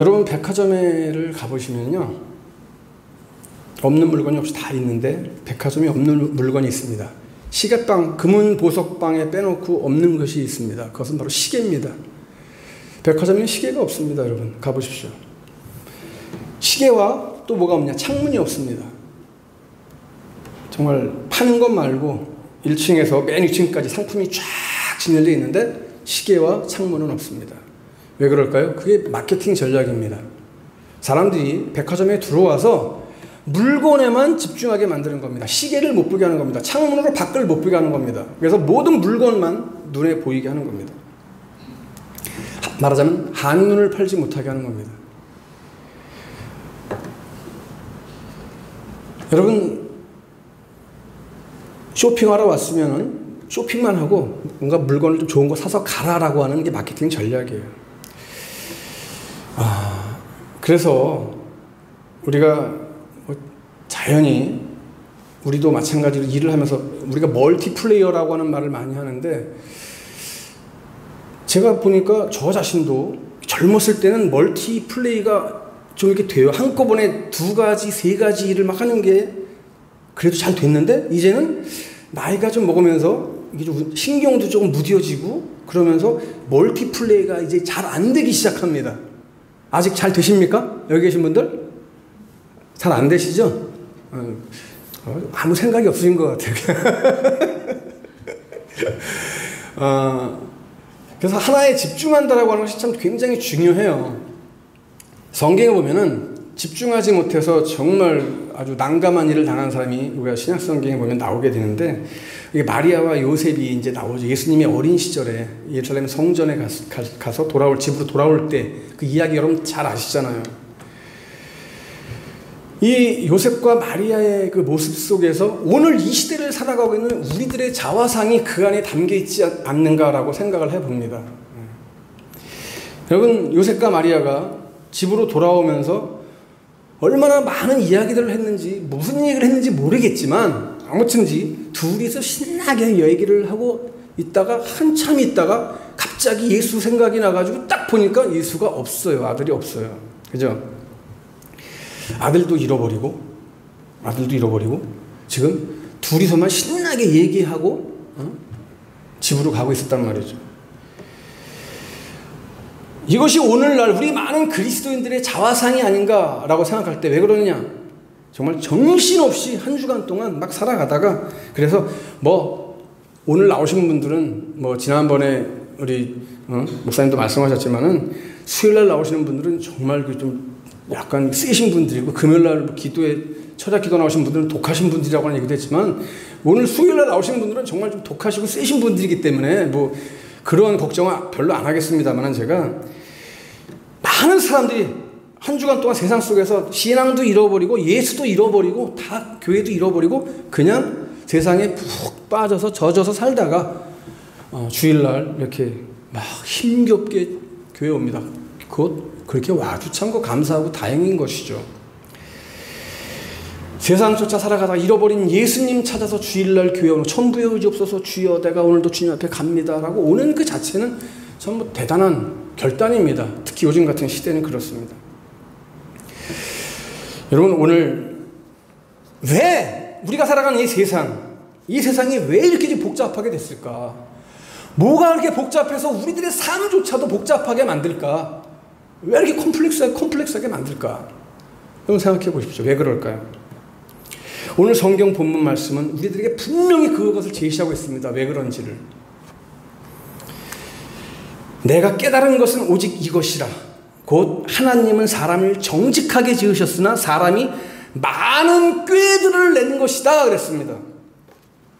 여러분 백화점에를 가보시면요, 없는 물건이 없이 다 있는데 백화점에 없는 물건이 있습니다. 시계방, 금은 보석방에 빼놓고 없는 것이 있습니다. 그것은 바로 시계입니다. 백화점에는 시계가 없습니다. 여러분 가보십시오. 시계와 또 뭐가 없냐, 창문이 없습니다. 정말 파는 것 말고 1층에서 맨 2층까지 상품이 쫙 진열되어 있는데 시계와 창문은 없습니다. 왜 그럴까요? 그게 마케팅 전략입니다. 사람들이 백화점에 들어와서 물건에만 집중하게 만드는 겁니다. 시계를 못 보게 하는 겁니다. 창문으로 밖을 못 보게 하는 겁니다. 그래서 모든 물건만 눈에 보이게 하는 겁니다. 말하자면 한눈을 팔지 못하게 하는 겁니다. 여러분 쇼핑하러 왔으면 쇼핑만 하고 뭔가 물건을 좀 좋은 거 사서 가라라고 하는 게 마케팅 전략이에요. 그래서 우리가 자연히 우리도 마찬가지로 일을 하면서 우리가 멀티플레이어라고 하는 말을 많이 하는데, 제가 보니까 저 자신도 젊었을 때는 멀티플레이가 좀 이렇게 돼요. 한꺼번에 2가지, 3가지 일을 막 하는 게 그래도 잘 됐는데, 이제는 나이가 좀 먹으면서 이게 좀 신경도 조금 무뎌지고 그러면서 멀티플레이가 이제 잘 안 되기 시작합니다. 아직 잘 되십니까? 여기 계신 분들? 잘 안 되시죠? 아무 생각이 없으신 것 같아요. 그래서 하나에 집중한다라고 하는 것이 참 굉장히 중요해요. 성경에 보면은 집중하지 못해서 정말 아주 난감한 일을 당한 사람이 우리가 신약 성경에 보면 나오게 되는데, 이게 마리아와 요셉이 이제 나오죠. 예수님이 어린 시절에 예루살렘 성전에 가서 집으로 돌아올 때 그 이야기 여러분 잘 아시잖아요. 이 요셉과 마리아의 그 모습 속에서 오늘 이 시대를 살아가고 있는 우리들의 자화상이 그 안에 담겨 있지 않는가라고 생각을 해봅니다. 여러분 요셉과 마리아가 집으로 돌아오면서 얼마나 많은 이야기들을 했는지, 무슨 얘기를 했는지 모르겠지만 아무튼지 둘이서 신나게 얘기를 하고 있다가 한참 있다가 갑자기 예수 생각이 나가지고 딱 보니까 예수가 없어요. 아들이 없어요. 그죠? 아들도 잃어버리고 지금 둘이서만 신나게 얘기하고 집으로 가고 있었단 말이죠. 이것이 오늘날 우리 많은 그리스도인들의 자화상이 아닌가라고 생각할 때 왜 그러느냐? 정말 정신없이 한 주간 동안 막 살아가다가, 그래서 오늘 나오신 분들은 지난번에 우리 목사님도 말씀하셨지만은 수요일날 나오시는 분들은 정말 좀 약간 세신 분들이고, 금요일날 기도에 철학 기도 나오신 분들은 독하신 분들이라고 하는 얘기도 했지만, 오늘 수요일날 나오신 분들은 정말 좀 독하시고 세신 분들이기 때문에 그런 걱정은 별로 안 하겠습니다만, 제가 많은 사람들이 한 주간 동안 세상 속에서 신앙도 잃어버리고 예수도 잃어버리고 다 교회도 잃어버리고 그냥 세상에 푹 빠져서 젖어서 살다가 주일날 이렇게 막 힘겹게 교회 옵니다. 그렇게 와주 참 감사하고 다행인 것이죠. 세상 쫓아 살아가다가 잃어버린 예수님 찾아서 주일날 교회 오는, 천부의 의지 없어서 주여 내가 오늘도 주님 앞에 갑니다라고 오는 그 자체는 전부 대단한 결단입니다. 특히 요즘 같은 시대는 그렇습니다. 여러분 오늘 왜 우리가 살아가는 이 세상이 왜 이렇게 복잡하게 됐을까? 뭐가 이렇게 복잡해서 우리들의 삶조차도 복잡하게 만들까? 왜 이렇게 컴플렉스하게 만들까? 여러분 생각해 보십시오. 왜 그럴까요? 오늘 성경 본문 말씀은 우리들에게 분명히 그것을 제시하고 있습니다. 왜 그런지를. 내가 깨달은 것은 오직 이것이라. 곧 하나님은 사람을 정직하게 지으셨으나 사람이 많은 꾀들을 낸 것이다 그랬습니다.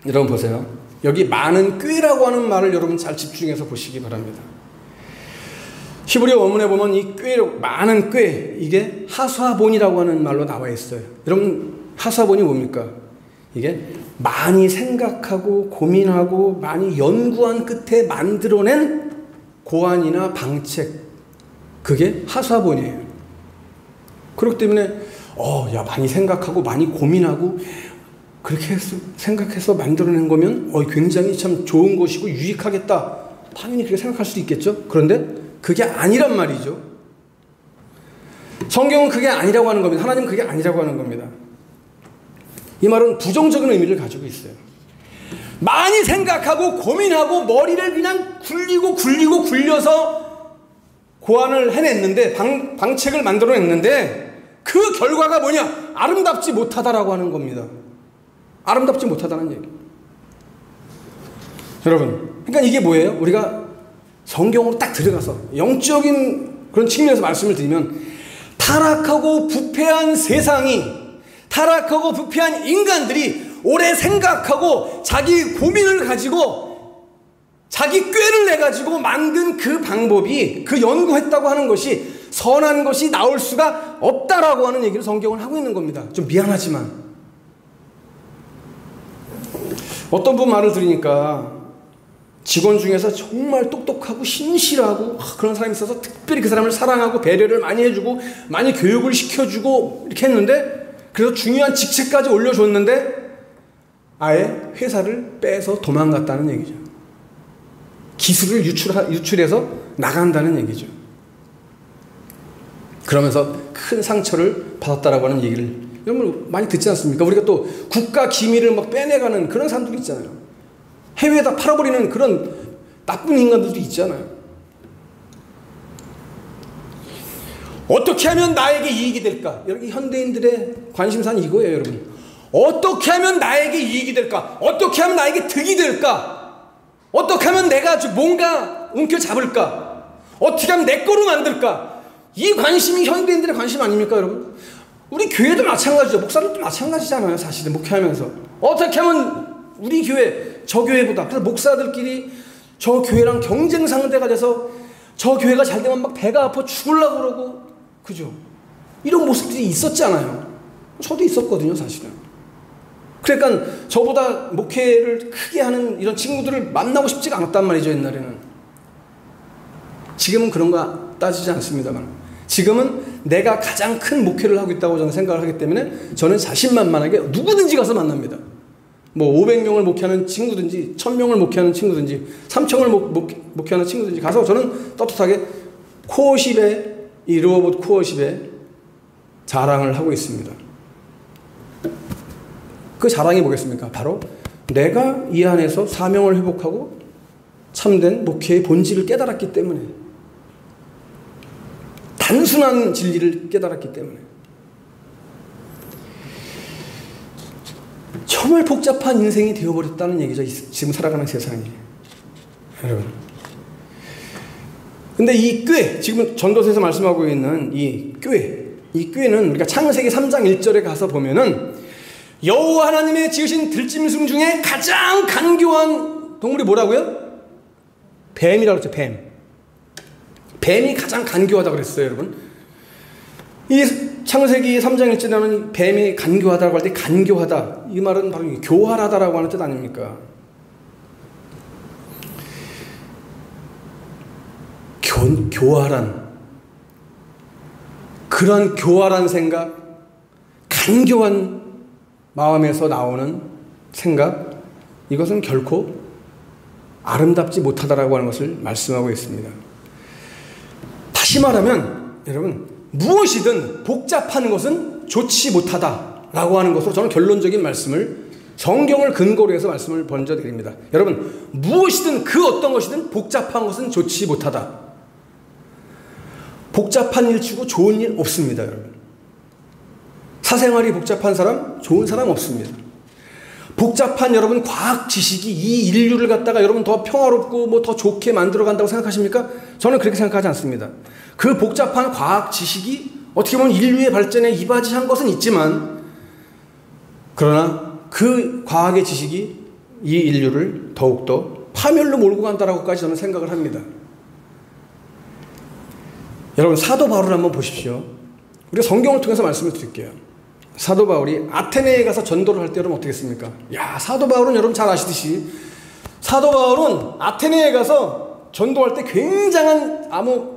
여러분 보세요. 여기 많은 꾀라고 하는 말을 여러분 잘 집중해서 보시기 바랍니다. 히브리어 원문에 보면 이 많은 꾀, 이게 하사본이라고 하는 말로 나와 있어요. 여러분 하사본이 뭡니까? 이게 많이 생각하고 고민하고 많이 연구한 끝에 만들어낸 고안이나 방책, 그게 하사본이에요. 그렇기 때문에 많이 생각하고 많이 고민하고 그렇게 생각해서 만들어낸 거면 굉장히 참 좋은 것이고 유익하겠다, 당연히 그렇게 생각할 수도 있겠죠. 그런데 그게 아니란 말이죠. 성경은 그게 아니라고 하는 겁니다. 하나님은 그게 아니라고 하는 겁니다. 이 말은 부정적인 의미를 가지고 있어요. 많이 생각하고 고민하고 머리를 그냥 굴려서 고안을 해냈는데, 방책을 만들어냈는데 그 결과가 뭐냐? 아름답지 못하다라고 하는 겁니다. 아름답지 못하다는 얘기. 여러분, 그러니까 이게 뭐예요? 우리가 성경으로 딱 들어가서 영적인 그런 측면에서 말씀을 드리면, 타락하고 부패한 세상이, 타락하고 부패한 인간들이 오래 생각하고 자기 고민을 가지고 자기 꾀를 내가지고 만든 그 방법이, 그 연구했다고 하는 것이 선한 것이 나올 수가 없다라고 하는 얘기를 성경은 하고 있는 겁니다. 좀 미안하지만. 어떤 분 말을 들으니까 직원 중에서 정말 똑똑하고 신실하고 그런 사람이 있어서 특별히 그 사람을 사랑하고 배려를 많이 해주고 많이 교육을 시켜주고 이렇게 했는데, 그래서 중요한 직책까지 올려줬는데 아예 회사를 빼서 도망갔다는 얘기죠. 기술을 유출해서 나간다는 얘기죠. 그러면서 큰 상처를 받았다라고 하는 얘기를 여러분 많이 듣지 않습니까? 우리가 또 국가 기밀을 막 빼내가는 그런 사람들이 있잖아요. 해외에다 팔아버리는 그런 나쁜 인간들도 있잖아요. 어떻게 하면 나에게 이익이 될까? 여기 현대인들의 관심사는 이거예요, 여러분. 어떻게 하면 나에게 이익이 될까? 어떻게 하면 나에게 득이 될까? 어떻게 하면 내가 뭔가 움켜잡을까? 어떻게 하면 내 거로 만들까? 이 관심이 현대인들의 관심 아닙니까, 여러분? 우리 교회도 마찬가지죠. 목사들도 마찬가지잖아요, 사실은 목회하면서. 어떻게 하면 우리 교회, 저 교회보다. 그래서 목사들끼리 저 교회랑 경쟁 상대가 돼서 저 교회가 잘 되면 막 배가 아파 죽으려고 그러고, 그죠? 이런 모습들이 있었잖아요. 저도 있었거든요, 사실은. 그러니까 저보다 목회를 크게 하는 이런 친구들을 만나고 싶지가 않았단 말이죠, 옛날에는. 지금은 그런 거 따지지 않습니다만, 지금은 내가 가장 큰 목회를 하고 있다고 저는 생각을 하기 때문에 저는 자신만만하게 누구든지 가서 만납니다. 뭐 500명을 목회하는 친구든지 1000명을 목회하는 친구든지 3000을 목회하는 친구든지 가서 저는 떳떳하게 코어십에, 이 로봇 코어십에 자랑을 하고 있습니다. 그 자랑이 뭐겠습니까? 바로 내가 이 안에서 사명을 회복하고 참된 목회의 본질을 깨달았기 때문에, 단순한 진리를 깨달았기 때문에. 정말 복잡한 인생이 되어버렸다는 얘기죠, 지금 살아가는 세상이. 여러분, 근데 이 꾀, 지금 전도서에서 말씀하고 있는 이 꾀는 우리가 창세기 3장 1절에 가서 보면은 여호와 하나님의 지으신 들짐승 중에 가장 간교한 동물이 뭐라고요? 뱀이라고 했죠. 뱀이 가장 간교하다고 그랬어요, 여러분. 이 창세기 3장 1절에 나오는 뱀이 간교하다고 할 때, 간교하다, 이 말은 바로 교활하다라고 하는 뜻 아닙니까? 교활한, 그런 교활한 생각, 간교한 마음에서 나오는 생각, 이것은 결코 아름답지 못하다라고 하는 것을 말씀하고 있습니다. 다시 말하면 여러분, 무엇이든 복잡한 것은 좋지 못하다라고 하는 것으로 저는 결론적인 말씀을, 성경을 근거로 해서 말씀을 번져 드립니다. 여러분, 무엇이든 그 어떤 것이든 복잡한 것은 좋지 못하다. 복잡한 일 치고 좋은 일 없습니다, 여러분. 사생활이 복잡한 사람, 좋은 사람 없습니다. 복잡한 여러분 과학 지식이 이 인류를 갖다가 여러분 더 평화롭고 뭐 더 좋게 만들어 간다고 생각하십니까? 저는 그렇게 생각하지 않습니다. 그 복잡한 과학 지식이 어떻게 보면 인류의 발전에 이바지한 것은 있지만, 그러나 그 과학의 지식이 이 인류를 더욱더 파멸로 몰고 간다라고까지 저는 생각을 합니다. 여러분, 사도 바울을 한번 보십시오. 우리가 성경을 통해서 말씀을 드릴게요. 사도 바울이 아테네에 가서 전도를 할 때 여러분 어떻게 했습니까? 야, 사도 바울은 여러분 잘 아시듯이 사도 바울은 아테네에 가서 전도할 때 굉장한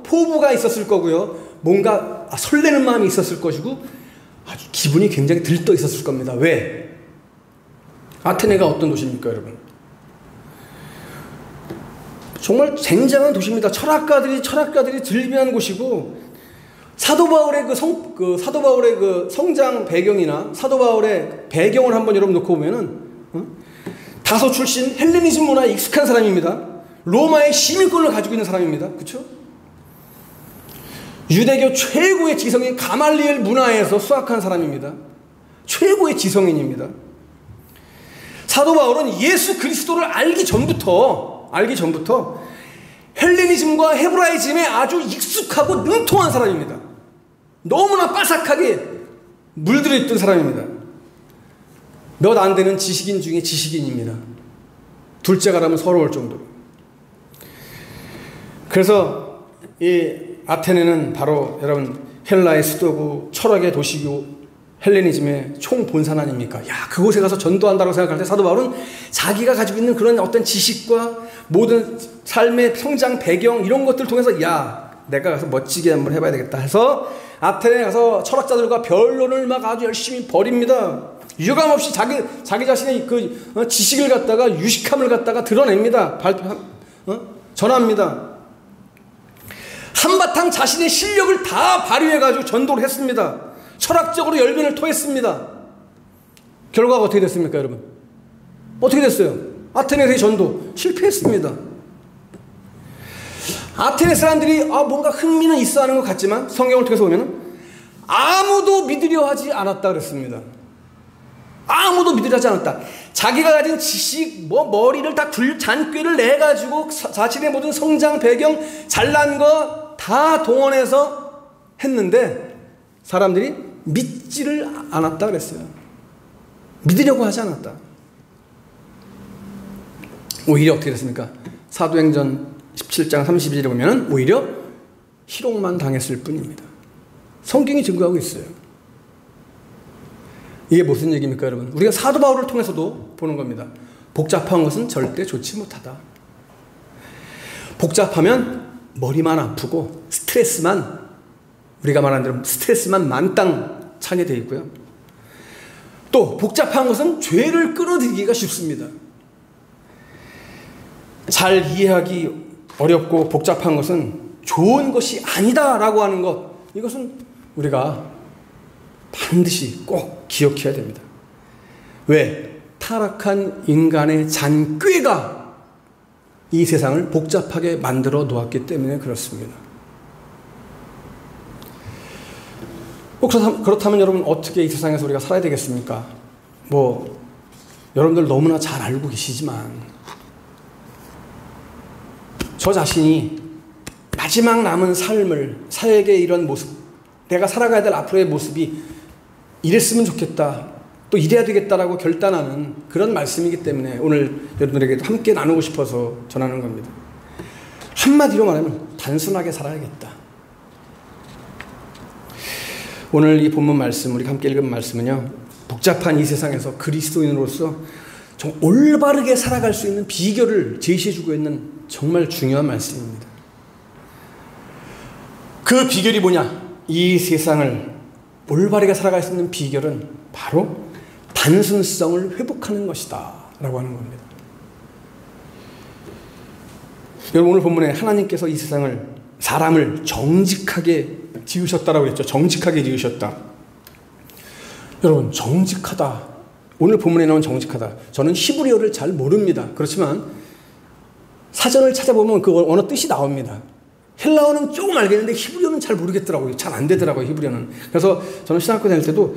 포부가 있었을 거고요. 뭔가 설레는 마음이 있었을 것이고 아주 기분이 굉장히 들떠 있었을 겁니다. 왜? 아테네가 어떤 도시입니까, 여러분? 정말 쟁쟁한 도시입니다. 철학가들이 들비한 곳이고, 사도 바울의 사도 바울의 그 성장 배경이나 사도 바울의 배경을 한번 여러분 놓고 보면은, 다소 출신 헬레니즘 문화에 익숙한 사람입니다. 로마의 시민권을 가지고 있는 사람입니다. 그렇죠? 유대교 최고의 지성인 가말리엘 문화에서 수학한 사람입니다. 최고의 지성인입니다. 사도 바울은 예수 그리스도를 알기 전부터 헬레니즘과 헤브라이즘에 아주 익숙하고 능통한 사람입니다. 너무나 빠삭하게 물들어 있던 사람입니다. 몇 안 되는 지식인 중에 지식인입니다. 둘째가 라면 서러울 정도로. 그래서 이 아테네는 바로 여러분 헬라의 수도고 철학의 도시고 헬레니즘의 총본산 아닙니까? 야, 그곳에 가서 전도한다고 생각할 때 사도 바울은 자기가 가지고 있는 그런 어떤 지식과 모든 삶의 성장 배경 이런 것들을 통해서 야, 내가 가서 멋지게 한번 해봐야 되겠다 해서 아테네에 가서 철학자들과 변론을 막 아주 열심히 벌입니다. 유감없이 자기 자신의 그 지식을 갖다가 유식함을 갖다가 드러냅니다. 전합니다. 한바탕 자신의 실력을 다 발휘해가지고 전도를 했습니다. 철학적으로 열변을 토했습니다. 결과가 어떻게 됐습니까, 여러분? 어떻게 됐어요? 아테네에서의 전도 실패했습니다. 아테네 사람들이 뭔가 흥미는 있어 하는 것 같지만 성경을 통해서 보면 아무도 믿으려 하지 않았다 그랬습니다. 아무도 믿으려 하지 않았다. 자기가 가진 지식, 머리를 다 잔꾀를 내가지고 자신의 모든 성장 배경, 잘난 거 다 동원해서 했는데 사람들이 믿지를 않았다 그랬어요. 믿으려고 하지 않았다. 오히려 어떻게 됐습니까? 사도행전 17장 32절에 보면 오히려 희롱만 당했을 뿐입니다. 성경이 증거하고 있어요. 이게 무슨 얘기입니까, 여러분? 우리가 사도 바울을 통해서도 보는 겁니다. 복잡한 것은 절대 좋지 못하다. 복잡하면 머리만 아프고 우리가 말하는 대로 스트레스만 만땅 차게 되어 있고요. 또 복잡한 것은 죄를 끌어들이기가 쉽습니다. 잘 이해하기 어렵고 복잡한 것은 좋은 것이 아니다라고 하는 것, 이것은 우리가 반드시 꼭 기억해야 됩니다. 왜? 타락한 인간의 잔꾀가 이 세상을 복잡하게 만들어 놓았기 때문에 그렇습니다. 그렇다면 여러분 어떻게 이 세상에서 우리가 살아야 되겠습니까? 여러분들 너무나 잘 알고 계시지만 저 자신이 마지막 남은 삶을 사역의 이런 모습, 내가 살아가야 될 앞으로의 모습이 이랬으면 좋겠다, 또 이래야 되겠다라고 결단하는 그런 말씀이기 때문에 오늘 여러분들에게도 함께 나누고 싶어서 전하는 겁니다. 한마디로 말하면 단순하게 살아야겠다. 오늘 이 본문 말씀, 우리가 함께 읽은 말씀은요, 복잡한 이 세상에서 그리스도인으로서 좀 올바르게 살아갈 수 있는 비결을 제시해주고 있는 정말 중요한 말씀입니다. 그 비결이 뭐냐? 이 세상을 올바르게 살아갈 수 있는 비결은 바로 단순성을 회복하는 것이다 라고 하는 겁니다. 여러분, 오늘 본문에 하나님께서 이 사람을 정직하게 지으셨다라고 했죠. 정직하게 지으셨다. 여러분, 정직하다. 오늘 본문에 나온 정직하다. 저는 히브리어를 잘 모릅니다. 그렇지만 사전을 찾아보면 그 언어 뜻이 나옵니다. 헬라어는 조금 알겠는데 히브리어는 잘 모르겠더라고요. 잘 안 되더라고요, 히브리어는. 그래서 저는 신학교 다닐 때도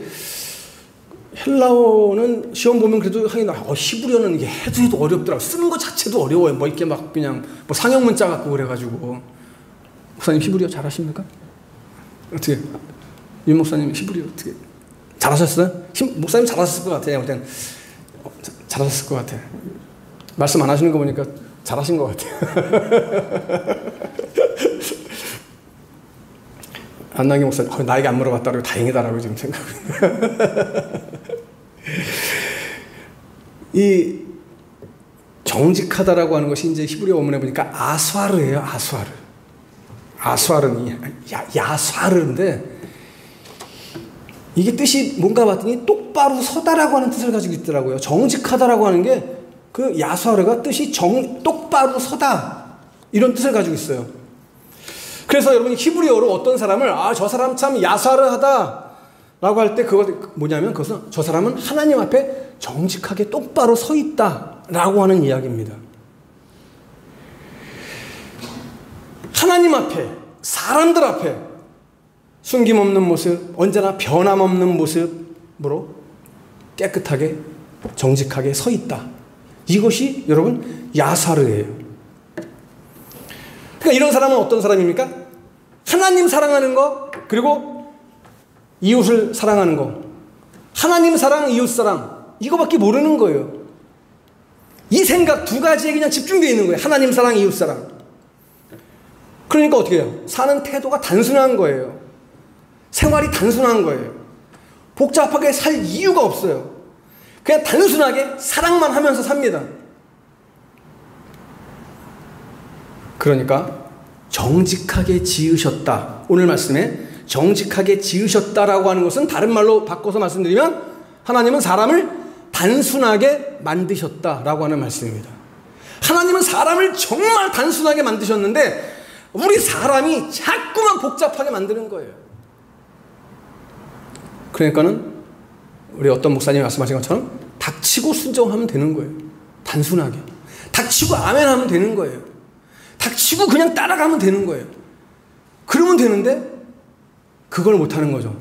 헬라어는 시험 보면 그래도 하긴 히브리어는 이게 해도 어렵더라고요. 쓰는 것 자체도 어려워요. 이렇게 막 그냥 상형 문자 같고 그래가지고. 목사님 히브리어 잘하십니까? 어떻게? 윤 목사님 히브리어 어떻게? 잘하셨어요? 목사님 잘하셨을 것 같아요. 그냥 잘하셨을 것 같아요. 말씀 안 하시는 거 보니까 잘하신 것 같아요. 안나기 목사님, 나에게 안 물어봤다고 다행이다라고 지금 생각합니다. 이 정직하다라고 하는 것이 이제 히브리어 원문에 보니까 아스와르예요. 아스와르는 야스와르인데 이게 뜻이 뭔가 봤더니 똑바로 서다라고 하는 뜻을 가지고 있더라고요. 정직하다라고 하는 게 그 야스와르가 뜻이 똑바로 서다 이런 뜻을 가지고 있어요. 그래서 여러분 히브리어로 어떤 사람을 저 사람 참 야사르하다 라고 할 때 그거 뭐냐면 그것은 저 사람은 하나님 앞에 정직하게 똑바로 서 있다 라고 하는 이야기입니다. 하나님 앞에, 사람들 앞에 숨김없는 모습, 언제나 변함없는 모습으로 깨끗하게 정직하게 서 있다. 이것이 여러분 야사르예요. 그러니까 이런 사람은 어떤 사람입니까? 하나님 사랑하는 거, 그리고 이웃을 사랑하는 거. 하나님 사랑, 이웃 사랑, 이거밖에 모르는 거예요. 이 생각 두 가지에 그냥 집중되어 있는 거예요. 하나님 사랑, 이웃 사랑. 그러니까 어떻게 해요? 사는 태도가 단순한 거예요. 생활이 단순한 거예요. 복잡하게 살 이유가 없어요. 그냥 단순하게 사랑만 하면서 삽니다. 그러니까 정직하게 지으셨다. 오늘 말씀에 정직하게 지으셨다라고 하는 것은 다른 말로 바꿔서 말씀드리면 하나님은 사람을 단순하게 만드셨다라고 하는 말씀입니다. 하나님은 사람을 정말 단순하게 만드셨는데 우리 사람이 자꾸만 복잡하게 만드는 거예요. 그러니까는 우리 어떤 목사님이 말씀하신 것처럼 닥치고 순종하면 되는 거예요. 단순하게. 닥치고 아멘 하면 되는 거예요. 닥치고 그냥 따라가면 되는 거예요. 그러면 되는데 그걸 못하는 거죠.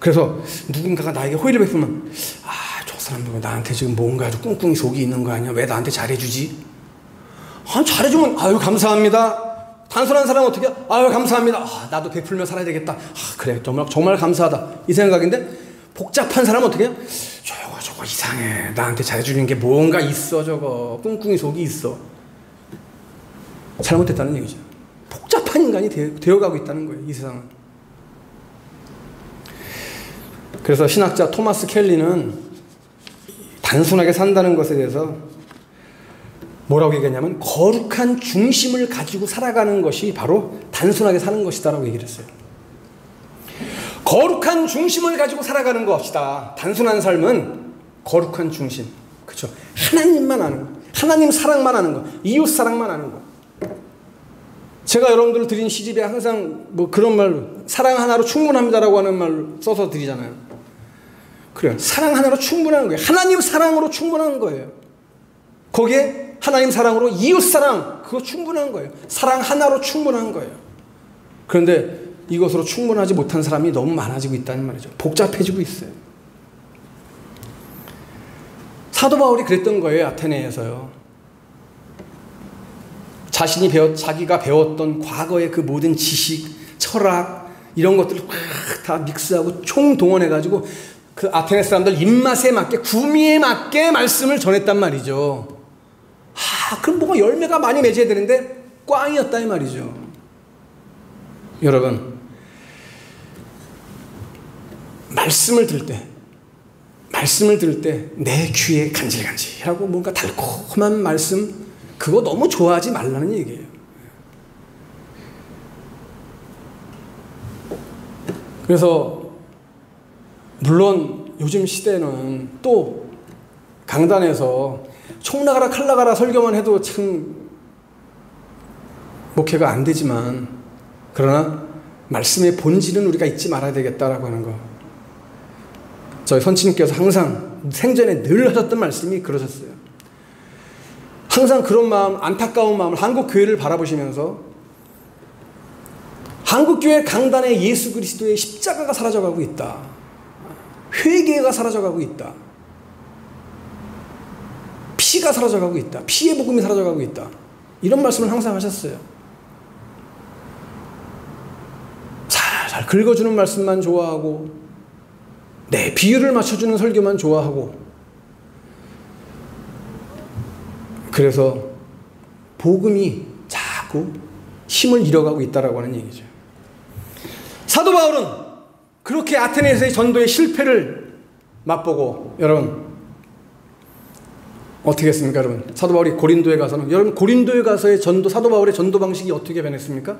그래서 누군가가 나에게 호의를 베푸면 저 사람 나한테 지금 뭔가 아주 꿍꿍이 속이 있는 거 아니야? 왜 나한테 잘해주지? 잘해주면 아유 감사합니다. 단순한 사람은 어떻게 해요? 아유 감사합니다. 나도 베풀며 살아야 되겠다. 그래 정말 감사하다. 이 생각인데 복잡한 사람은 어떻게 해요? 저거 이상해. 나한테 잘해주는 게 뭔가 있어. 저거 꿍꿍이 속이 있어. 잘못됐다는 얘기죠. 복잡한 인간이 되어가고 있다는 거예요. 이 세상은. 그래서 신학자 토마스 켈리는 단순하게 산다는 것에 대해서 뭐라고 얘기했냐면 거룩한 중심을 가지고 살아가는 것이 바로 단순하게 사는 것이다라고 얘기를 했어요. 거룩한 중심을 가지고 살아가는 것이다. 단순한 삶은 거룩한 중심. 그렇죠. 하나님만 아는 거. 하나님 사랑만 하는 거. 이웃 사랑만 하는 거. 제가 여러분들 드린 시집에 항상 뭐 그런 말로 사랑 하나로 충분합니다라고 하는 말로 써서 드리잖아요. 그래요. 사랑 하나로 충분한 거예요. 하나님 사랑으로 충분한 거예요. 거기에 하나님 사랑으로 이웃 사랑, 그거 충분한 거예요. 사랑 하나로 충분한 거예요. 그런데 이것으로 충분하지 못한 사람이 너무 많아지고 있다는 말이죠. 복잡해지고 있어요. 사도 바울이 그랬던 거예요. 아테네에서요. 자기가 배웠던 과거의 그 모든 지식, 철학 이런 것들을 다 믹스하고 총동원해가지고 그 아테네 사람들 입맛에 맞게, 구미에 맞게 말씀을 전했단 말이죠. 그럼 뭐가 열매가 많이 맺어야 되는데 꽝이었다 이 말이죠. 여러분, 말씀을 들을 때 내 귀에 간질간질하고 뭔가 달콤한 말씀, 그거 너무 좋아하지 말라는 얘기예요. 그래서 물론 요즘 시대는 또 강단에서 총 나가라 칼 나가라 설교만 해도 참 목회가 안 되지만, 그러나 말씀의 본질은 우리가 잊지 말아야 되겠다라고 하는 거. 저희 선친님께서 항상 생전에 늘 하셨던 말씀이 그러셨어요. 항상 그런 마음, 안타까운 마음을 한국 교회를 바라보시면서 한국 교회 강단에 예수 그리스도의 십자가가 사라져가고 있다. 회개가 사라져가고 있다. 피가 사라져가고 있다. 피의 복음이 사라져가고 있다. 이런 말씀을 항상 하셨어요. 잘 긁어주는 말씀만 좋아하고 내 비유를 맞춰주는 설교만 좋아하고, 그래서 복음이 자꾸 힘을 잃어가고 있다라고 하는 얘기죠. 사도 바울은 그렇게 아테네에서의 전도의 실패를 맛보고, 여러분 어떻게 했습니까? 여러분 사도 바울이 고린도에 가서는, 여러분 고린도에 가서의 전도, 사도 바울의 전도 방식이 어떻게 변했습니까?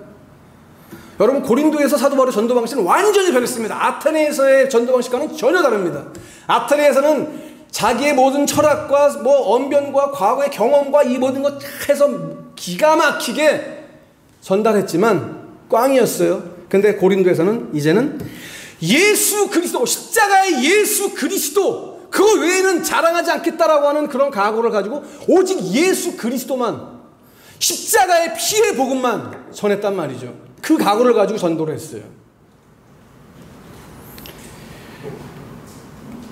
여러분 고린도에서 사도 바울의 전도 방식은 완전히 변했습니다. 아테네에서의 전도 방식과는 전혀 다릅니다. 아테네에서는 자기의 모든 철학과 뭐 언변과 과거의 경험과 이 모든 것 해서 기가 막히게 전달했지만, 꽝이었어요. 근데 고린도에서는 이제는 예수 그리스도, 십자가의 예수 그리스도, 그거 외에는 자랑하지 않겠다라고 하는 그런 각오를 가지고 오직 예수 그리스도만, 십자가의 피의 복음만 전했단 말이죠. 그 각오를 가지고 전도를 했어요.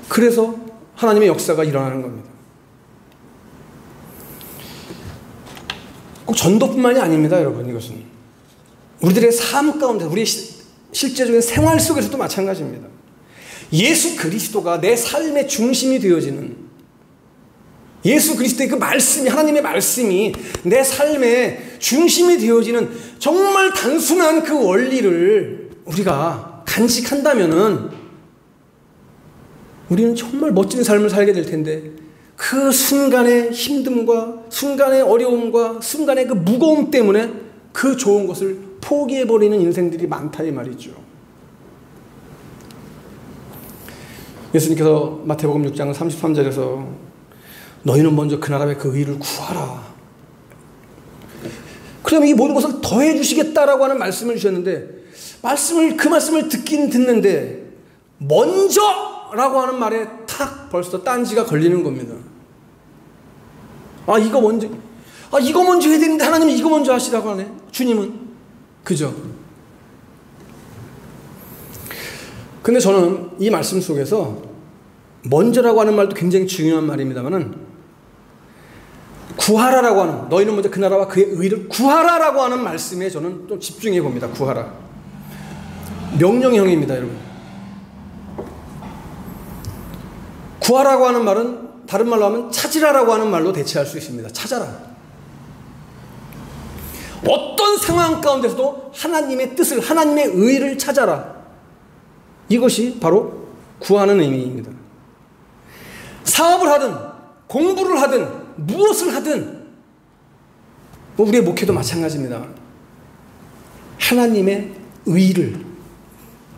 그래서 하나님의 역사가 일어나는 겁니다. 꼭 전도뿐만이 아닙니다, 여러분. 이것은 우리들의 삶 가운데, 우리의 실제적인 생활 속에서도 마찬가지입니다. 예수 그리스도가 내 삶의 중심이 되어지는, 예수 그리스도의 그 말씀이, 하나님의 말씀이 내 삶의 중심이 되어지는 정말 단순한 그 원리를 우리가 간직한다면은 우리는 정말 멋진 삶을 살게 될 텐데, 그 순간의 힘듦과 순간의 어려움과 순간의 그 무거움 때문에 그 좋은 것을 포기해버리는 인생들이 많다 이 말이죠. 예수님께서 마태복음 6장 33절에서 너희는 먼저 그 나라의 그 의를 구하라, 그러면 이 모든 것을 더해 주시겠다라고 하는 말씀을 주셨는데, 그 말씀을 듣긴 듣는데 먼저 라고 하는 말에 탁 벌써 딴지가 걸리는 겁니다. 이거 먼저 해야 되는데 하나님이 이거 먼저 하시라고 하네, 주님은. 그죠? 근데 저는 이 말씀 속에서 먼저라고 하는 말도 굉장히 중요한 말입니다만은, 구하라라고 하는, 너희는 먼저 그 나라와 그의 의를 구하라라고 하는 말씀에 저는 좀 집중해 봅니다. 구하라. 명령형입니다, 여러분. 구하라고 하는 말은 다른 말로 하면 찾으라라고 하는 말로 대체할 수 있습니다. 찾아라. 어떤 상황 가운데서도 하나님의 뜻을, 하나님의 의를 찾아라. 이것이 바로 구하는 의미입니다. 사업을 하든 공부를 하든 무엇을 하든, 우리의 목회도 마찬가지입니다. 하나님의 의를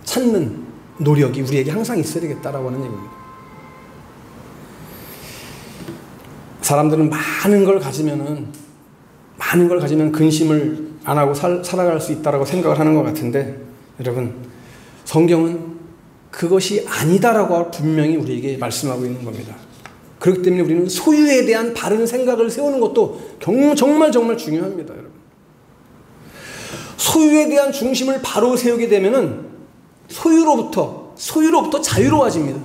찾는 노력이 우리에게 항상 있어야 되겠다라고 하는 얘기입니다. 사람들은 많은 걸 가지면 근심을 안 하고 살아갈 수 있다라고 생각을 하는 것 같은데, 여러분, 성경은 그것이 아니다라고 분명히 우리에게 말씀하고 있는 겁니다. 그렇기 때문에 우리는 소유에 대한 바른 생각을 세우는 것도 정말 중요합니다, 여러분. 소유에 대한 중심을 바로 세우게 되면은 소유로부터 자유로워집니다.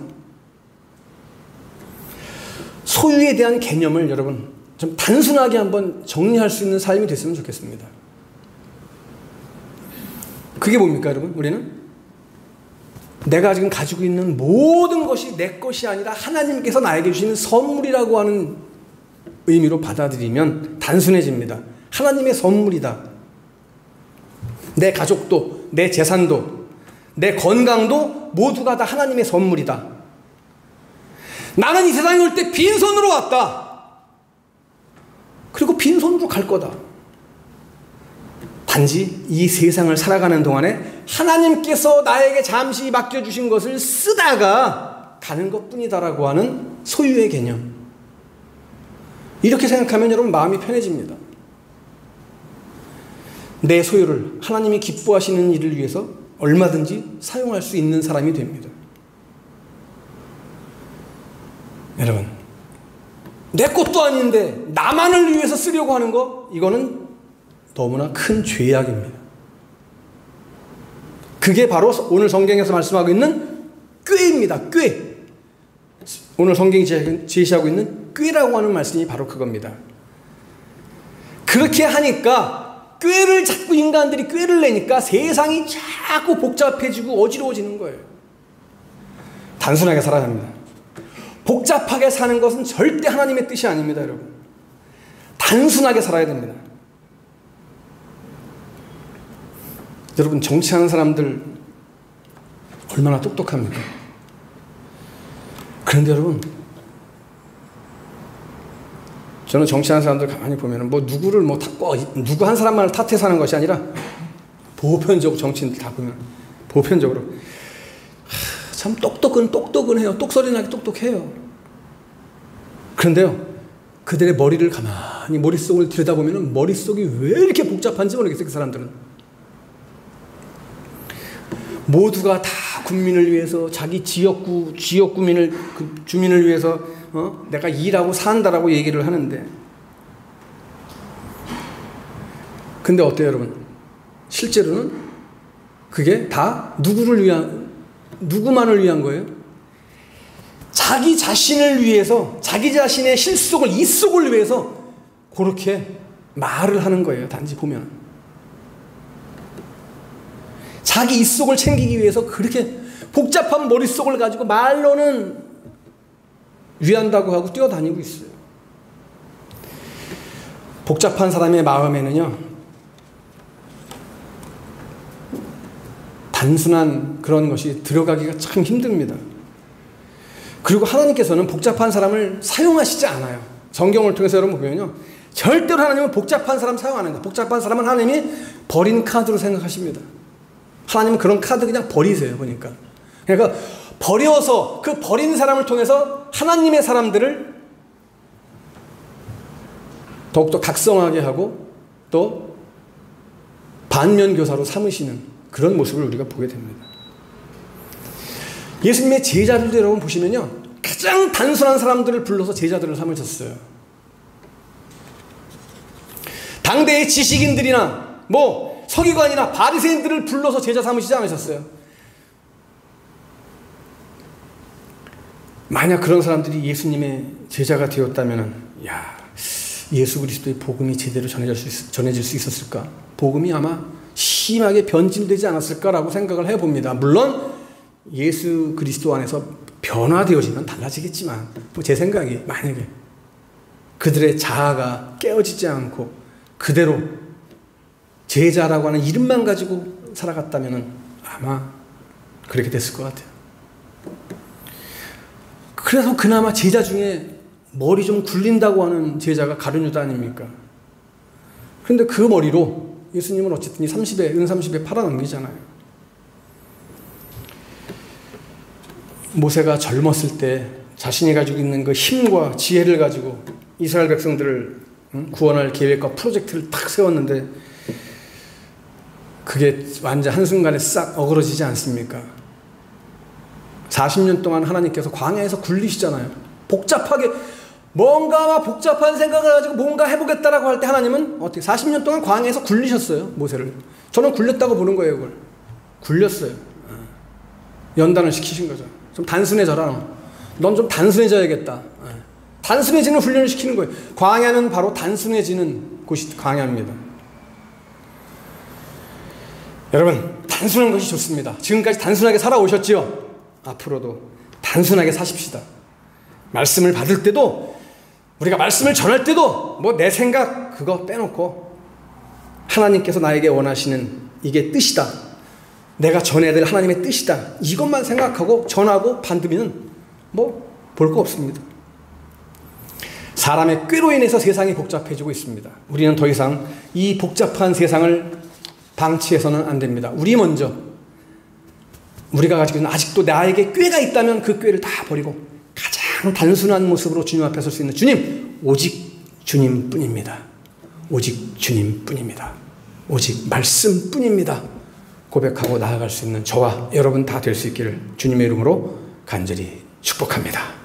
소유에 대한 개념을 여러분 좀 단순하게 한번 정리할 수 있는 삶이 됐으면 좋겠습니다. 그게 뭡니까, 여러분? 우리는 내가 지금 가지고 있는 모든 것이 내 것이 아니라 하나님께서 나에게 주시는 선물이라고 하는 의미로 받아들이면 단순해집니다. 하나님의 선물이다. 내 가족도, 내 재산도, 내 건강도 모두가 다 하나님의 선물이다. 나는 이 세상에 올 때 빈손으로 왔다. 그리고 빈손으로 갈 거다. 단지 이 세상을 살아가는 동안에 하나님께서 나에게 잠시 맡겨주신 것을 쓰다가 가는 것뿐이다라고 하는 소유의 개념. 이렇게 생각하면 여러분 마음이 편해집니다. 내 소유를 하나님이 기뻐하시는 일을 위해서 얼마든지 사용할 수 있는 사람이 됩니다. 여러분, 내 것도 아닌데 나만을 위해서 쓰려고 하는 거, 이거는 너무나 큰 죄악입니다. 그게 바로 오늘 성경에서 말씀하고 있는 꾀입니다. 꾀. 오늘 성경이 제시하고 있는 꾀라고 하는 말씀이 바로 그겁니다. 그렇게 하니까, 꾀를 자꾸 인간들이 꾀를 내니까 세상이 자꾸 복잡해지고 어지러워지는 거예요. 단순하게 살아야 합니다. 복잡하게 사는 것은 절대 하나님의 뜻이 아닙니다, 여러분. 단순하게 살아야 됩니다. 여러분, 정치하는 사람들 얼마나 똑똑합니까? 그런데 여러분, 저는 정치하는 사람들 가만히 보면 누구를 누구 한 사람만을 탓해서 하는 것이 아니라 보편적으로 정치인들 다 보면 보편적으로 참 똑똑은 해요. 똑소리 나게 똑똑해요. 그런데요, 그들의 머리를 가만히 머릿속을 들여다보면 머릿속이 왜 이렇게 복잡한지 모르겠어요, 그 사람들은. 모두가 다 국민을 위해서 자기 지역구민을 주민을 위해서 내가 일하고 산다라고 얘기를 하는데, 근데 어때요 여러분? 실제로는 그게 다 누구만을 위한 거예요? 자기 자신을 위해서, 자기 자신의 실속을, 이속을 위해서 그렇게 말을 하는 거예요. 단지 보면 자기 이속을 챙기기 위해서 그렇게 복잡한 머릿속을 가지고 말로는 위한다고 하고 뛰어다니고 있어요. 복잡한 사람의 마음에는요, 단순한 그런 것이 들어가기가 참 힘듭니다. 그리고 하나님께서는 복잡한 사람을 사용하시지 않아요. 성경을 통해서 여러분 보면요, 절대로 하나님은 복잡한 사람 사용 안 합니다. 복잡한 사람은 하나님이 버린 카드로 생각하십니다. 하나님은 그런 카드 그냥 버리세요. 보니까 그러니까 버려서 그 버린 사람을 통해서 하나님의 사람들을 더욱더 각성하게 하고 또 반면교사로 삼으시는 그런 모습을 우리가 보게 됩니다. 예수님의 제자들도 여러분 보시면요, 가장 단순한 사람들을 불러서 제자들을 삼으셨어요. 당대의 지식인들이나 서기관이나 바리새인들을 불러서 제자 삼으시지 않으셨어요. 만약 그런 사람들이 예수님의 제자가 되었다면, 예수 그리스도의 복음이 제대로 전해질 수 있었을까? 복음이 아마 심하게 변질되지 않았을까라고 생각을 해봅니다. 물론 예수 그리스도 안에서 변화되어지면 달라지겠지만, 제 생각이 만약에 그들의 자아가 깨어지지 않고 그대로 제자라고 하는 이름만 가지고 살아갔다면 아마 그렇게 됐을 것 같아요. 그래서 그나마 제자 중에 머리 좀 굴린다고 하는 제자가 가룟 유다 아닙니까? 그런데 그 머리로 예수님은 어쨌든 은 30에 팔아넘기잖아요. 모세가 젊었을 때 자신이 가지고 있는 그 힘과 지혜를 가지고 이스라엘 백성들을 구원할 계획과 프로젝트를 딱 세웠는데 그게 완전 한순간에 싹 어그러지지 않습니까? 40년 동안 하나님께서 광야에서 굴리시잖아요. 복잡하게 뭔가 복잡한 생각을 가지고 뭔가 해보겠다라고 할 때 하나님은 어떻게 40년 동안 광야에서 굴리셨어요. 모세를. 저는 굴렸다고 보는 거예요. 그걸 굴렸어요. 연단을 시키신 거죠. 좀 단순해져라. 넌 좀 단순해져야겠다. 단순해지는 훈련을 시키는 거예요. 광야는 바로 단순해지는 곳이 광야입니다. 여러분, 단순한 것이 좋습니다. 지금까지 단순하게 살아오셨지요? 앞으로도 단순하게 사십시다. 말씀을 받을 때도, 우리가 말씀을 전할 때도 내 생각 그거 빼놓고 하나님께서 나에게 원하시는 이게 뜻이다, 내가 전해야 될 하나님의 뜻이다, 이것만 생각하고 전하고 받으면 볼 거 없습니다. 사람의 꾀로 인해서 세상이 복잡해지고 있습니다. 우리는 더 이상 이 복잡한 세상을 방치해서는 안 됩니다. 우리가 가지고 있는 아직도 나에게 꾀가 있다면 그 꾀를 다 버리고 가장 단순한 모습으로 주님 앞에 설 수 있는 주님, 오직 주님뿐입니다. 오직 주님뿐입니다. 오직 말씀뿐입니다. 고백하고 나아갈 수 있는 저와 여러분 다 될 수 있기를 주님의 이름으로 간절히 축복합니다.